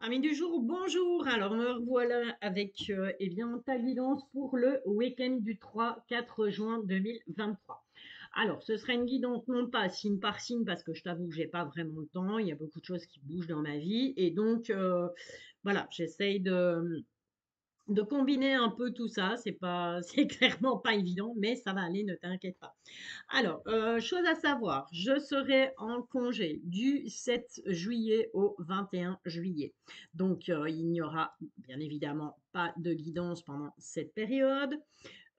Amis du jour, bonjour. Alors me revoilà avec eh bien, ta guidance pour le week-end du 3-4 juin 2023. Alors, ce sera une guidance non pas signe par signe parce que je t'avoue que j'ai pas vraiment le temps. Il y a beaucoup de choses qui bougent dans ma vie et donc voilà, j'essaye de combiner un peu tout ça. C'est pas, c'est clairement pas évident, mais ça va aller, ne t'inquiète pas. Alors, chose à savoir, je serai en congé du 7 juillet au 21 juillet. Donc, il n'y aura bien évidemment pas de guidance pendant cette période.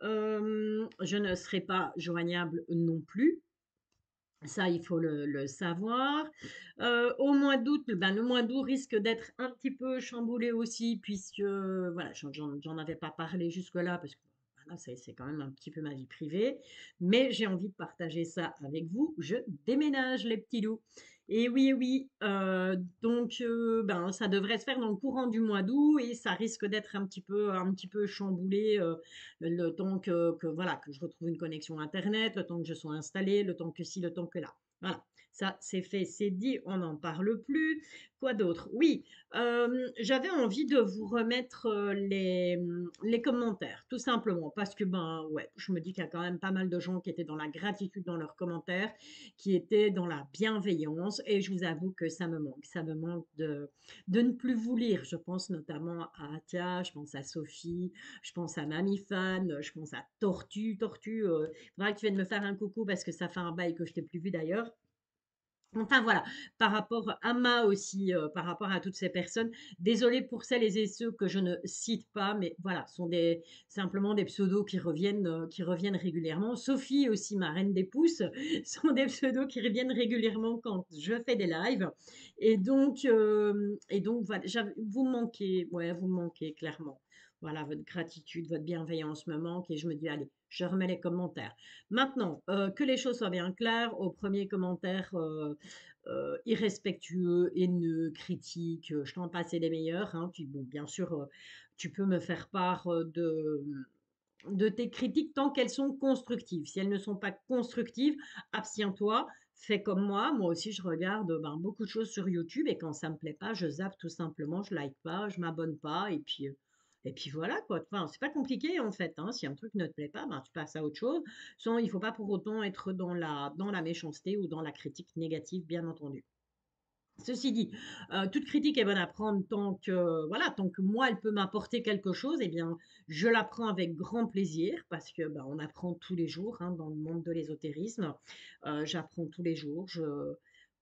Je ne serai pas joignable non plus. Ça, il faut le savoir. Au mois d'août, ben, le mois d'août risque d'être un petit peu chamboulé aussi, puisque, voilà, j'en avais pas parlé jusque-là, parce que voilà, c'est quand même un petit peu ma vie privée. Mais j'ai envie de partager ça avec vous. Je déménage, les petits loups. Et oui, oui, donc ben, ça devrait se faire dans le courant du mois d'août et ça risque d'être un petit peu chamboulé le temps voilà, que je retrouve une connexion Internet, le temps que je sois installée, le temps que ci, le temps que là. Voilà, ça c'est fait, c'est dit, on n'en parle plus. Quoi d'autre? Oui, j'avais envie de vous remettre les commentaires, tout simplement, parce que ben ouais, je me dis qu'il y a quand même pas mal de gens qui étaient dans la gratitude dans leurs commentaires, qui étaient dans la bienveillance, et je vous avoue que ça me manque de ne plus vous lire. Je pense notamment à Atia, je pense à Sophie, je pense à Mamie Fan, je pense à Tortue. Tortue, faudra que tu viennes me faire un coucou parce que ça fait un bail que je t'ai plus vu d'ailleurs. Enfin voilà, par rapport à Ma aussi, par rapport à toutes ces personnes, désolée pour celles et ceux que je ne cite pas, mais voilà, sont simplement des pseudos qui reviennent régulièrement. Sophie aussi, ma reine des pouces, sont des pseudos qui reviennent régulièrement quand je fais des lives. Et donc voilà, vous me manquez, ouais, vous me manquez clairement. Voilà, votre gratitude, votre bienveillance me manque et je me dis, allez, je remets les commentaires. Maintenant, que les choses soient bien claires, au premier commentaire irrespectueux, haineux, critique, je t'en passe et des meilleurs, hein. Puis bon, bien sûr, tu peux me faire part de tes critiques tant qu'elles sont constructives. Si elles ne sont pas constructives, abstiens-toi. Fais comme moi aussi je regarde ben, beaucoup de choses sur YouTube et quand ça me plaît pas, je zappe tout simplement, je like pas, je m'abonne pas et puis voilà quoi. Enfin, c'est pas compliqué en fait, hein. Si un truc ne te plaît pas, ben, tu passes à autre chose. Sans, il faut pas pour autant être dans la méchanceté ou dans la critique négative, bien entendu. Ceci dit, toute critique est bonne à prendre tant que, voilà, tant que moi, elle peut m'apporter quelque chose, eh bien, je la prends avec grand plaisir parce que, bah, on apprend tous les jours hein, dans le monde de l'ésotérisme. J'apprends tous les jours,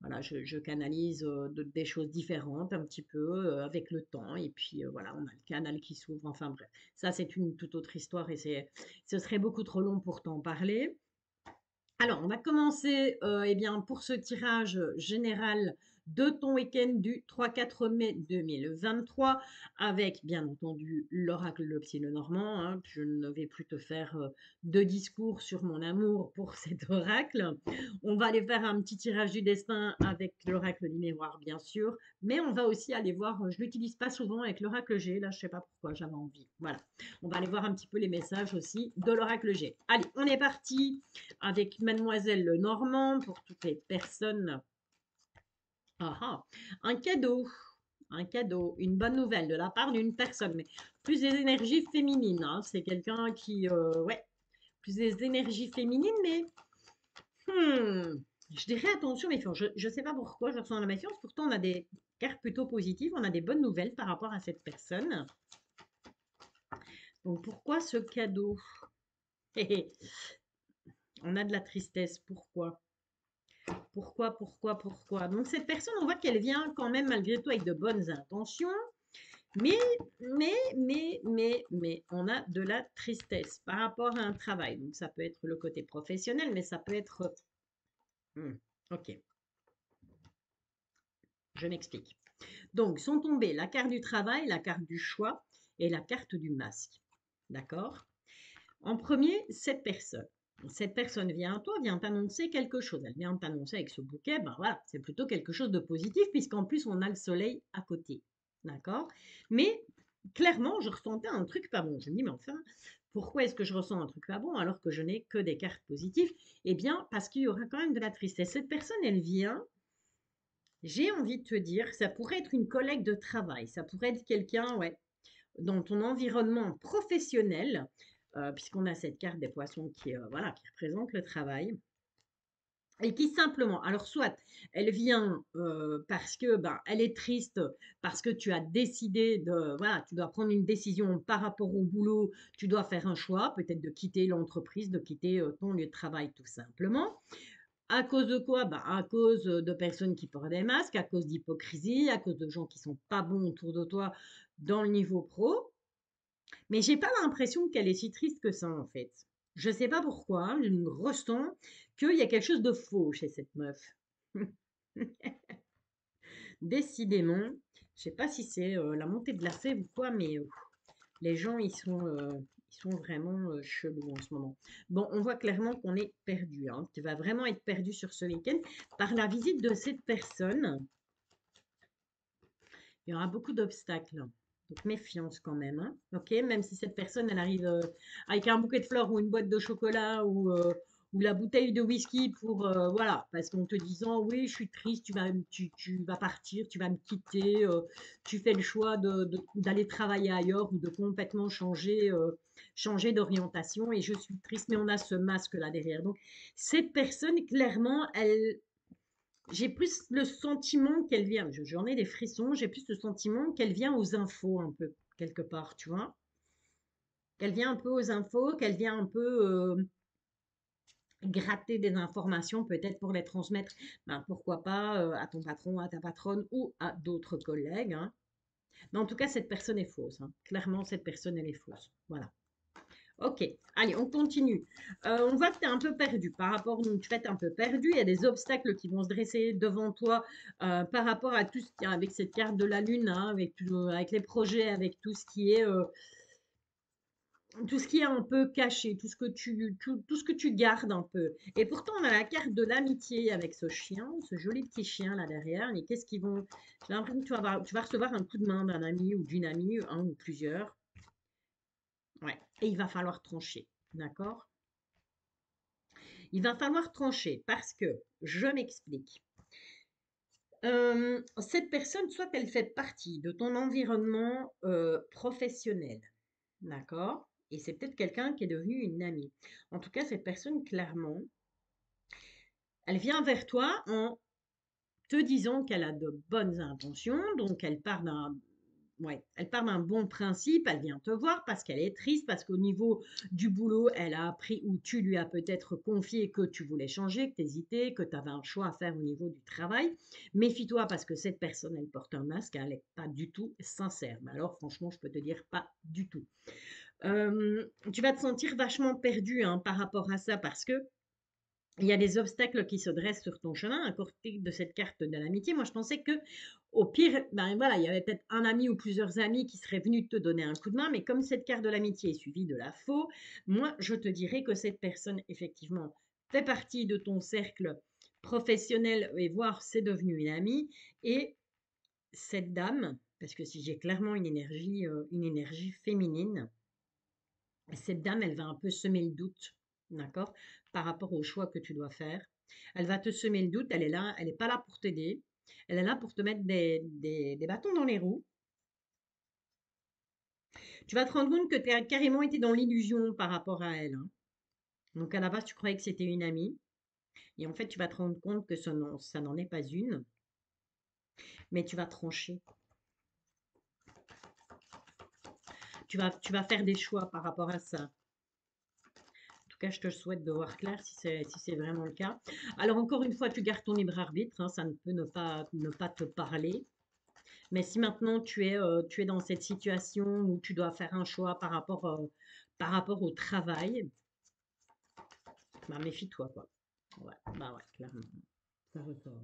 voilà, je canalise des choses différentes un petit peu avec le temps et puis voilà, on a le canal qui s'ouvre. Enfin bref, ça c'est une toute autre histoire et ce serait beaucoup trop long pour t'en parler. Alors, on va commencer eh bien, pour ce tirage général de ton week-end du 3-4 mai 2023 avec bien entendu l'oracle de Psy Lenormand, hein. Je ne vais plus te faire de discours sur mon amour pour cet oracle. On va aller faire un petit tirage du destin avec l'oracle du miroir, bien sûr, mais on va aussi aller voir, je ne l'utilise pas souvent avec l'oracle G, là je ne sais pas pourquoi, j'avais envie. Voilà, on va aller voir un petit peu les messages aussi de l'oracle G. Allez, on est parti avec Mademoiselle Lenormand pour toutes les personnes. Ah, ah. Un cadeau, une bonne nouvelle de la part d'une personne, mais plus des énergies féminines, hein. C'est quelqu'un qui, ouais, plus des énergies féminines, mais je dirais attention, méfiance. Je ne sais pas pourquoi je ressens la méfiance, pourtant on a des cartes plutôt positives, on a des bonnes nouvelles par rapport à cette personne. Donc pourquoi ce cadeau? On a de la tristesse, pourquoi? Pourquoi? Donc cette personne, on voit qu'elle vient quand même malgré tout avec de bonnes intentions, mais, mais, on a de la tristesse par rapport à un travail. Donc ça peut être le côté professionnel, mais ça peut être... Hmm, ok, je m'explique. Donc sont tombées la carte du travail, la carte du choix et la carte du masque. D'accord? En premier, cette personne. Cette personne vient à toi, vient t'annoncer quelque chose. Elle vient t'annoncer avec ce bouquet, ben voilà, c'est plutôt quelque chose de positif, puisqu'en plus, on a le soleil à côté. D'accord? Mais clairement, je ressentais un truc pas bon. Je me dis, mais enfin, pourquoi est-ce que je ressens un truc pas bon alors que je n'ai que des cartes positives? Eh bien, parce qu'il y aura quand même de la tristesse. Cette personne, elle vient J'ai envie de te dire, ça pourrait être une collègue de travail, ça pourrait être quelqu'un, ouais, dans ton environnement professionnel, puisqu'on a cette carte des poissons qui, voilà, qui représente le travail. Et qui simplement, alors soit elle vient parce que ben, elle est triste, parce que tu as décidé de, voilà, tu dois prendre une décision par rapport au boulot, tu dois faire un choix, peut-être de quitter l'entreprise, de quitter ton lieu de travail tout simplement. À cause de quoi? Ben, à cause de personnes qui portent des masques, à cause d'hypocrisie, à cause de gens qui sont pas bons autour de toi dans le niveau pro. Mais j'ai pas l'impression qu'elle est si triste que ça, en fait. Je sais pas pourquoi, je me ressens qu'il y a quelque chose de faux chez cette meuf. Décidément, je sais pas si c'est la montée de la sève ou quoi, mais les gens, ils sont vraiment chelous en ce moment. Bon, on voit clairement qu'on est perdu, hein. Tu vas vraiment être perdu sur ce week-end par la visite de cette personne. Il y aura beaucoup d'obstacles. Donc méfiance quand même, hein. Ok, même si cette personne elle arrive avec un bouquet de fleurs ou une boîte de chocolat ou la bouteille de whisky pour voilà, parce qu'en te disant oui, je suis triste, tu vas partir, tu vas me quitter, tu fais le choix d'aller travailler ailleurs ou de complètement changer d'orientation et je suis triste, mais on a ce masque là derrière. Donc cette personne clairement, j'ai plus le sentiment qu'elle vient, j'en ai des frissons, j'ai plus le sentiment qu'elle vient aux infos un peu, quelque part, tu vois. Qu'elle vient un peu aux infos, qu'elle vient un peu gratter des informations, peut-être pour les transmettre, ben, pourquoi pas à ton patron, à ta patronne ou à d'autres collègues, hein. Mais en tout cas, cette personne est fausse, hein. Clairement, cette personne, elle est fausse. Voilà. Ok, allez, on continue. On voit que tu es un peu perdu par rapport, donc tu vas être un peu perdu. Il y a des obstacles qui vont se dresser devant toi par rapport à tout ce qui est avec cette carte de la Lune, hein, avec les projets, avec tout ce qui est un peu caché, tout ce que tu gardes un peu. Et pourtant, on a la carte de l'amitié avec ce chien, ce joli petit chien là derrière. Et qu'est-ce qu'ils vont. J'ai l'impression que tu vas recevoir un coup de main d'un ami ou d'une amie, un ou plusieurs. Ouais. Et il va falloir trancher. D'accord? Il va falloir trancher parce que, je m'explique, cette personne, soit elle fait partie de ton environnement professionnel, d'accord? Et c'est peut-être quelqu'un qui est devenu une amie. En tout cas, cette personne, clairement, elle vient vers toi en te disant qu'elle a de bonnes intentions, donc elle part d'un ouais, elle part d'un bon principe, elle vient te voir parce qu'elle est triste, parce qu'au niveau du boulot, elle a appris ou tu lui as peut-être confié que tu voulais changer, que tu hésitais, que tu avais un choix à faire au niveau du travail. Méfie-toi parce que cette personne, elle porte un masque, elle n'est pas du tout sincère. Mais alors, franchement, je peux te dire pas du tout. Tu vas te sentir vachement perdu hein, par rapport à ça parce que il y a des obstacles qui se dressent sur ton chemin à côté de cette carte de l'amitié. Moi, je pensais que, au pire, ben voilà, il y avait peut-être un ami ou plusieurs amis qui seraient venus te donner un coup de main, mais comme cette carte de l'amitié est suivie de la faux, moi, je te dirais que cette personne, effectivement, fait partie de ton cercle professionnel et voire c'est devenu une amie. Et cette dame, parce que si j'ai clairement une énergie féminine, cette dame, elle va un peu semer le doute, d'accord, par rapport au choix que tu dois faire. Elle va te semer le doute, elle est là, elle n'est pas là pour t'aider, elle est là pour te mettre des bâtons dans les roues. Tu vas te rendre compte que tu as carrément été dans l'illusion par rapport à elle, hein. Donc à la base, tu croyais que c'était une amie, et en fait, tu vas te rendre compte que ça n'en est pas une, mais tu vas trancher. Tu vas faire des choix par rapport à ça. En tout cas, je te souhaite de voir clair si c'est vraiment le cas. Alors, encore une fois, tu gardes ton libre arbitre, hein, ça ne peut ne pas te parler. Mais si maintenant tu es dans cette situation où tu dois faire un choix par rapport au travail, bah, méfie-toi, quoi. Ouais, bah ouais, clairement. Ça ressort.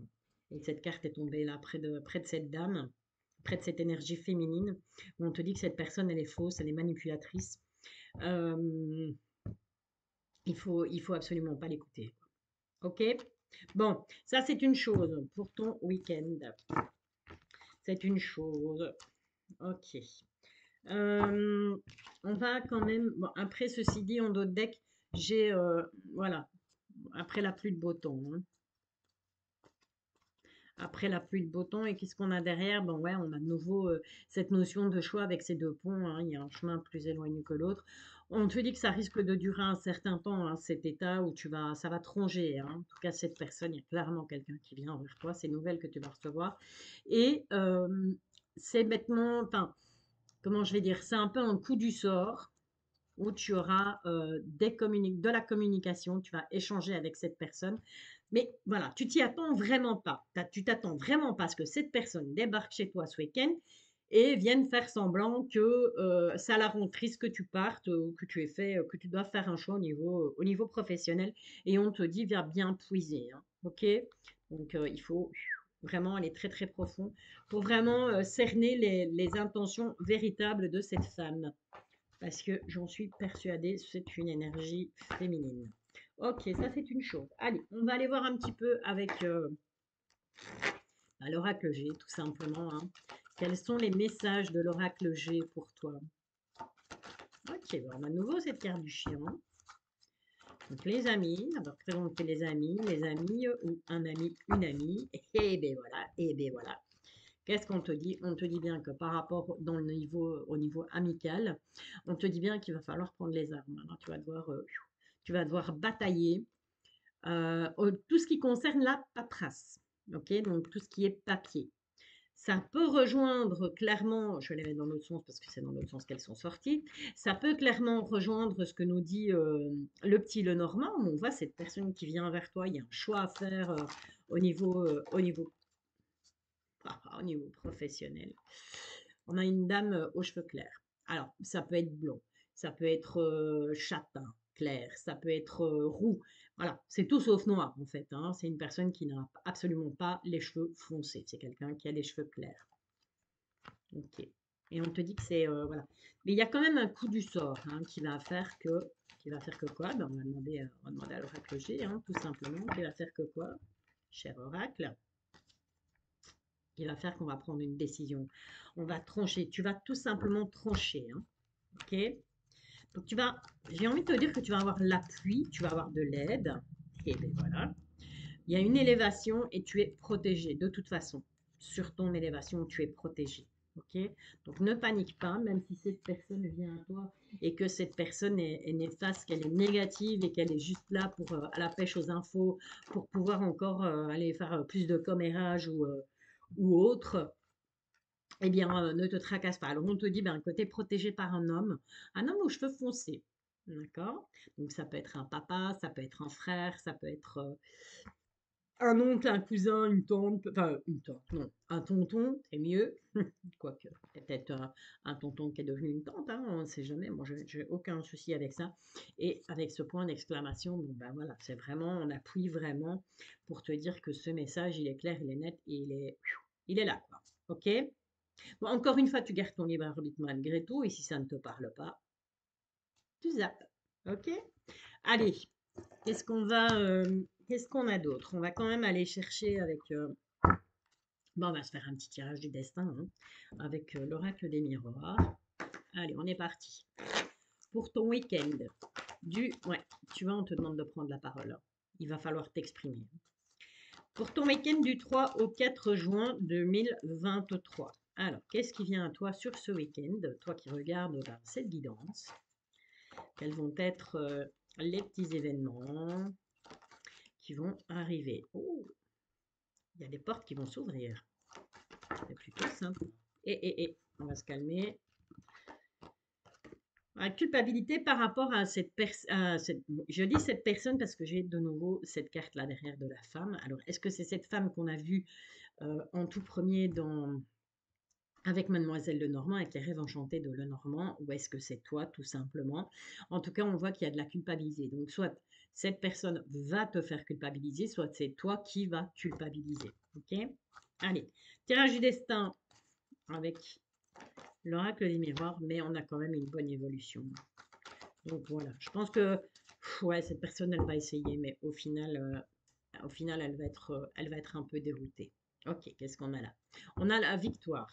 Et cette carte est tombée là, près de cette dame, près de cette énergie féminine, où on te dit que cette personne, elle est fausse, elle est manipulatrice. Euh, il faut absolument pas l'écouter. Ok? Bon, ça c'est une chose pour ton week-end. C'est une chose. Ok. Euh, on va quand même. Bon, après, ceci dit, en d'autres decks, j'ai. Voilà. Après la pluie de beau temps, hein. Après la pluie de beau temps, et qu'est-ce qu'on a derrière? Ben ouais, on a de nouveau cette notion de choix avec ces deux ponts, hein. Il y a un chemin plus éloigné que l'autre. On te dit que ça risque de durer un certain temps, hein, cet état où ça va te ronger, hein. En tout cas, cette personne, il y a clairement quelqu'un qui vient vers toi, c'est nouvelles que tu vas recevoir. Et c'est bêtement, enfin, comment je vais dire, c'est un peu un coup du sort où tu auras de la communication, tu vas échanger avec cette personne. Mais voilà, tu t'y attends vraiment pas. Tu t'attends vraiment pas à ce que cette personne débarque chez toi ce week-end et vienne faire semblant que ça la rend triste que tu partes, que tu aies fait, que tu dois faire un choix au niveau professionnel. Et on te dit, viens bien puiser, hein, ok? Donc il faut vraiment aller très très profond pour vraiment cerner les intentions véritables de cette femme parce que j'en suis persuadée, c'est une énergie féminine. Ok, ça c'est une chose. Allez, on va aller voir un petit peu avec l'oracle G, tout simplement, hein. Quels sont les messages de l'oracle G pour toi? Ok, bon, on a de nouveau cette carte du chien. Donc les amis, on va présenter les amis ou un ami, une amie. Et ben voilà, et ben voilà. Qu'est-ce qu'on te dit? On te dit bien que par rapport au niveau amical, on te dit bien qu'il va falloir prendre les armes. Alors, tu vas devoir batailler tout ce qui concerne la paperasse. Ok, donc tout ce qui est papier. Ça peut rejoindre clairement, je vais les mettre dans l'autre sens parce que c'est dans l'autre sens qu'elles sont sorties. Ça peut clairement rejoindre ce que nous dit le petit Lenormand. On voit cette personne qui vient vers toi. Il y a un choix à faire au niveau professionnel. On a une dame aux cheveux clairs. Alors, ça peut être blond, ça peut être châtain clair, ça peut être roux. Voilà, c'est tout sauf noir en fait, hein. C'est une personne qui n'a absolument pas les cheveux foncés. C'est quelqu'un qui a les cheveux clairs. Ok. Et on te dit que c'est voilà. Mais il y a quand même un coup du sort, hein, qui va faire que quoi? Ben, on va demander à l'oracle G, hein, tout simplement. Qui va faire que quoi, cher oracle? Qui va faire qu'on va prendre une décision. On va trancher. Tu vas tout simplement trancher, hein. Ok? Donc j'ai envie de te dire que tu vas avoir l'appui, tu vas avoir de l'aide. Et bien voilà. Il y a une élévation et tu es protégé de toute façon. Sur ton élévation, tu es protégé. Ok? Donc ne panique pas, même si cette personne vient à toi et que cette personne est néfaste, qu'elle est négative et qu'elle est juste là pour à la pêche aux infos, pour pouvoir encore aller faire plus de commérage ou autre, eh bien, ne te tracasse pas. Alors, on te dit, ben, que tu es protégé par un homme aux cheveux foncés. D'accord? Donc, ça peut être un papa, ça peut être un frère, ça peut être un oncle, un cousin, une tante, non, un tonton, c'est mieux. Quoique, peut-être un tonton qui est devenu une tante, hein, on ne sait jamais. Moi, je n'ai aucun souci avec ça. Et avec ce point d'exclamation, bon, ben voilà, c'est vraiment, on appuie vraiment pour te dire que ce message, il est clair, il est net, et il est là, quoi. Ok? Bon, encore une fois, tu gardes ton libre arbitre malgré tout, et si ça ne te parle pas, tu zappes. Ok? Allez, qu'est-ce qu'on a d'autre? On va quand même aller chercher avec. Bon, on va se faire un petit tirage du destin, hein, avec l'oracle des miroirs. Allez, on est parti. Pour ton week-end, ouais, tu vois, on te demande de prendre la parole, hein. Il va falloir t'exprimer. Pour ton week-end du 3 au 4 juin 2023. Alors, qu'est-ce qui vient à toi sur ce week-end? Toi qui regardes cette guidance. Quels vont être les petits événements qui vont arriver? Oh, il y a des portes qui vont s'ouvrir. C'est plutôt simple. On va se calmer. La culpabilité par rapport à cette personne. Je dis cette personne parce que j'ai de nouveau cette carte-là derrière de la femme. Alors, est-ce que c'est cette femme qu'on a vue en tout premier avec Mademoiselle Lenormand, avec les rêves enchantés de Lenormand, ou est-ce que c'est toi tout simplement? En tout cas, on voit qu'il y a de la culpabilité. Donc, soit cette personne va te faire culpabiliser, soit c'est toi qui vas culpabiliser. Ok? Allez, tirage du destin avec l'oracle des miroirs, mais on a quand même une bonne évolution. Donc voilà, je pense que ouais, cette personne, elle va essayer, mais au final elle va être un peu déroutée. Ok, qu'est-ce qu'on a là? On a la victoire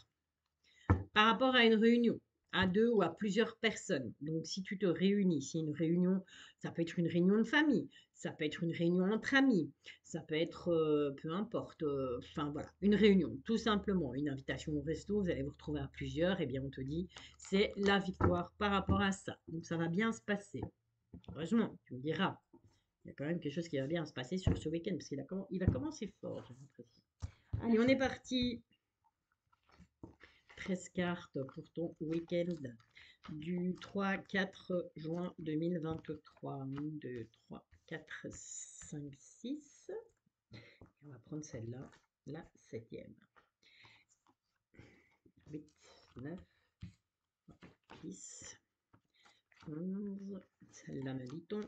par rapport à une réunion. à deux ou à plusieurs personnes. Donc, si tu te réunis, si une réunion, ça peut être une réunion de famille, ça peut être une réunion entre amis, ça peut être, peu importe, enfin voilà, une réunion, tout simplement, une invitation au resto, vous allez vous retrouver à plusieurs, et bien on te dit, c'est la victoire par rapport à ça. Donc, ça va bien se passer. Heureusement, tu me diras, il y a quand même quelque chose qui va bien se passer sur ce week-end, parce il va commencer fort, j'ai l'impression. Allez, on est parti. 13 cartes pour ton week-end du 3-4 juin 2023. 1, 2, 3, 4, 5, 6. Et on va prendre celle-là, la septième. 8, 9, 10, 11. Celle-là, me dit-on.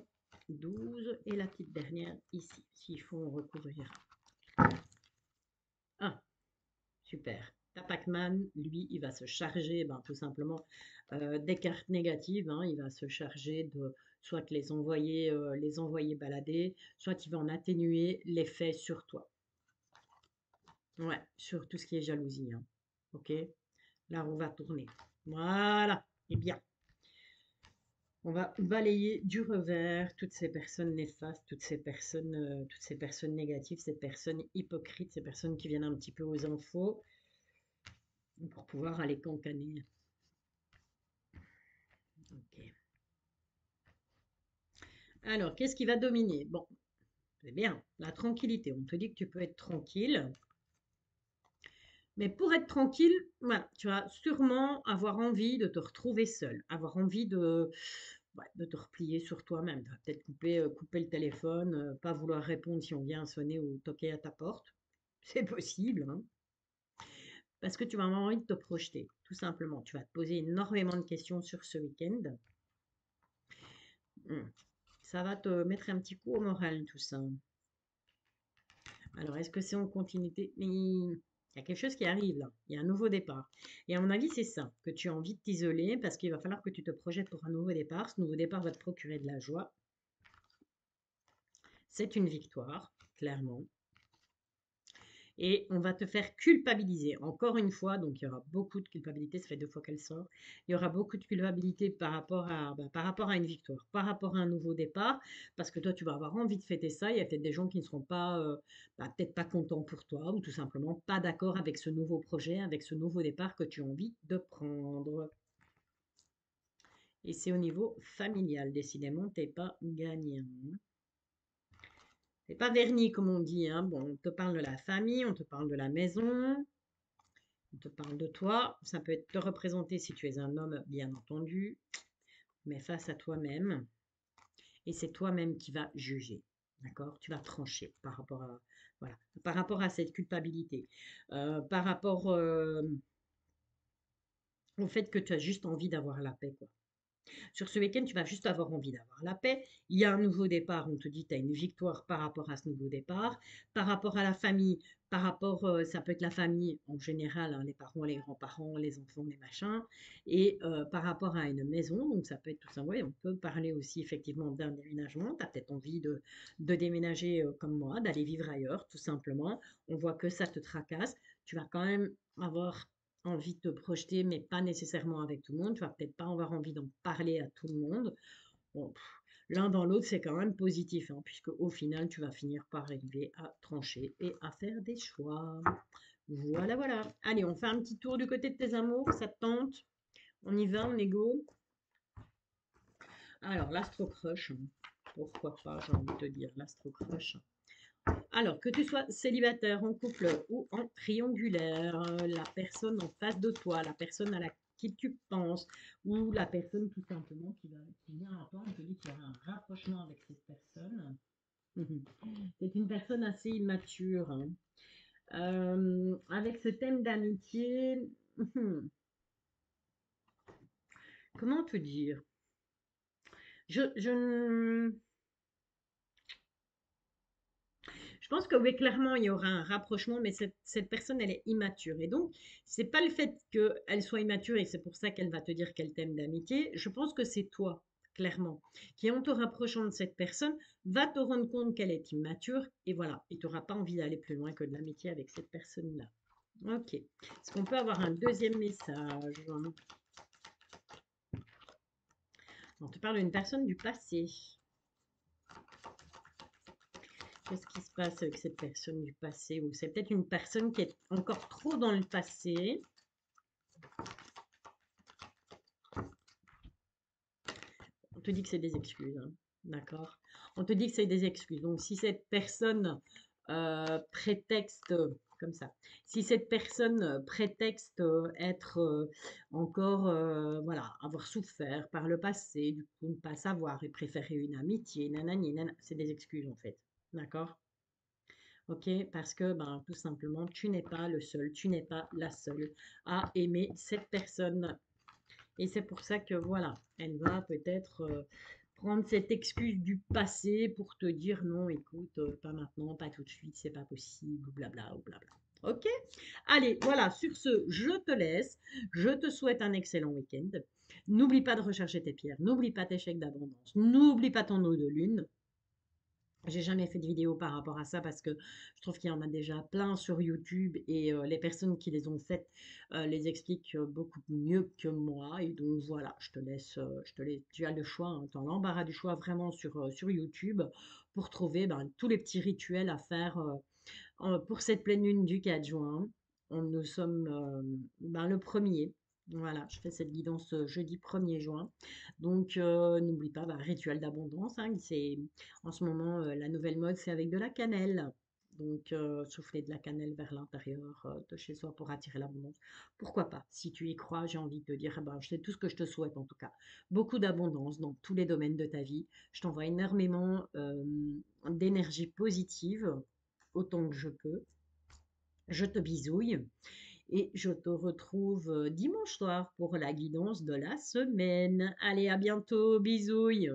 12. Et la petite dernière ici. S'il faut, on recouvrira. Ah, super. Ta Pac-Man, lui, il va se charger tout simplement des cartes négatives. Hein. Il va se charger de soit les envoyer balader, soit il va en atténuer l'effet sur toi. Ouais, sur tout ce qui est jalousie. Hein. Ok? Là, on va tourner. Voilà. Et bien. On va balayer du revers toutes ces personnes néfastes, toutes ces personnes négatives, ces personnes hypocrites, ces personnes qui viennent un petit peu aux infos pour pouvoir aller cancaner. Ok. Alors, qu'est-ce qui va dominer? Bon, c'est bien, la tranquillité. On te dit que tu peux être tranquille. Mais pour être tranquille, voilà, tu vas sûrement avoir envie de te retrouver seul, avoir envie de te replier sur toi-même. Tu vas peut-être couper le téléphone, pas vouloir répondre si on vient sonner ou toquer à ta porte. C'est possible, hein, parce que tu vas avoir envie de te projeter, tout simplement. Tu vas te poser énormément de questions sur ce week-end. Ça va te mettre un petit coup au moral, tout ça. Alors, est-ce que c'est en continuité? Mais il y a quelque chose qui arrive là. Il y a un nouveau départ. Et à mon avis, c'est ça, que tu as envie de t'isoler parce qu'il va falloir que tu te projettes pour un nouveau départ. Ce nouveau départ va te procurer de la joie. C'est une victoire, clairement. Et on va te faire culpabiliser. Encore une fois, donc il y aura beaucoup de culpabilité, ça fait 2 fois qu'elle sort. Il y aura beaucoup de culpabilité par rapport à une victoire, par rapport à un nouveau départ, parce que toi, tu vas avoir envie de fêter ça. Il y a peut-être des gens qui ne seront pas, peut-être pas contents pour toi, ou tout simplement pas d'accord avec ce nouveau projet, avec ce nouveau départ que tu as envie de prendre. Et c'est au niveau familial, décidément, t'es pas gagnant. C'est pas verni, comme on dit, hein. Bon, on te parle de la famille, on te parle de la maison. On te parle de toi, ça peut être te représenter si tu es un homme, bien entendu, mais face à toi-même. Et c'est toi-même qui vas juger, d'accord? Tu vas trancher voilà, par rapport à cette culpabilité, par rapport au fait que tu as juste envie d'avoir la paix, quoi. Sur ce week-end, tu vas juste avoir envie d'avoir la paix. Il y a un nouveau départ, on te dit tu as une victoire par rapport à ce nouveau départ. Par rapport à la famille, ça peut être la famille en général, hein, les parents, les grands-parents, les enfants, les machins. Et par rapport à une maison, donc ça peut être tout ça. Ouais, on peut parler aussi effectivement d'un déménagement. Tu as peut-être envie de déménager comme moi, d'aller vivre ailleurs, tout simplement. On voit que ça te tracasse. Tu vas quand même avoir envie de te projeter, mais pas nécessairement avec tout le monde. Tu vas peut-être pas avoir envie d'en parler à tout le monde. Bon, l'un dans l'autre, c'est quand même positif, hein, puisque au final, tu vas finir par arriver à trancher et à faire des choix. Voilà, voilà. Allez, on fait un petit tour du côté de tes amours, ça te tente? On y va, on est go. Alors, l'astro crush, pourquoi pas, j'ai envie de te dire, l'astro crush. Alors, que tu sois célibataire, en couple ou en triangulaire, la personne en face de toi, la personne à laquelle tu penses, ou la personne tout simplement qui vient à toi, on te dit qu'il y a un rapprochement avec cette personne. C'est une personne assez immature. Hein. Avec ce thème d'amitié, comment te dire? Je Je pense que oui, clairement, il y aura un rapprochement, mais cette personne, elle est immature. Et donc, c'est pas le fait qu'elle soit immature et c'est pour ça qu'elle va te dire qu'elle t'aime d'amitié. Je pense que c'est toi, clairement, qui en te rapprochant de cette personne, va te rendre compte qu'elle est immature et voilà, et tu n'auras pas envie d'aller plus loin que de l'amitié avec cette personne-là. Ok. Est-ce qu'on peut avoir un deuxième message? On te parle d'une personne du passé. Qu'est-ce qui se passe avec cette personne du passé? Ou c'est peut-être une personne qui est encore trop dans le passé. On te dit que c'est des excuses, hein. D'accord? On te dit que c'est des excuses. Donc, si cette personne prétexte, comme ça, si cette personne prétexte être encore, voilà, avoir souffert par le passé, du coup, ne pas savoir et préférer une amitié, nanani, c'est des excuses en fait. D'accord? Ok? Parce que, ben, tout simplement, tu n'es pas le seul, tu n'es pas la seule à aimer cette personne. Et c'est pour ça que voilà, elle va peut-être prendre cette excuse du passé pour te dire non, écoute, pas maintenant, pas tout de suite, c'est pas possible, ou blabla, ou blabla. Ok? Allez, voilà, sur ce, je te laisse. Je te souhaite un excellent week-end. N'oublie pas de rechercher tes pierres, n'oublie pas tes chèques d'abondance, n'oublie pas ton eau de lune. J'ai jamais fait de vidéo par rapport à ça parce que je trouve qu'il y en a déjà plein sur YouTube et les personnes qui les ont faites les expliquent beaucoup mieux que moi. Et donc voilà, je te laisse, tu as le choix, hein, tu as l'embarras du choix vraiment sur YouTube pour trouver ben, tous les petits rituels à faire pour cette pleine lune du 4 juin. Nous sommes ben, le premier. Voilà, je fais cette guidance jeudi 1er juin. Donc, n'oublie pas, bah, rituel d'abondance, hein, c'est en ce moment la nouvelle mode, c'est avec de la cannelle. Donc, souffler de la cannelle vers l'intérieur de chez soi pour attirer l'abondance. Pourquoi pas? Si tu y crois, j'ai envie de te dire, eh ben, c'est tout ce que je te souhaite en tout cas. Beaucoup d'abondance dans tous les domaines de ta vie. Je t'envoie énormément d'énergie positive autant que je peux. Je te bisouille et je te retrouve dimanche soir pour la guidance de la semaine. Allez, à bientôt, bisouilles.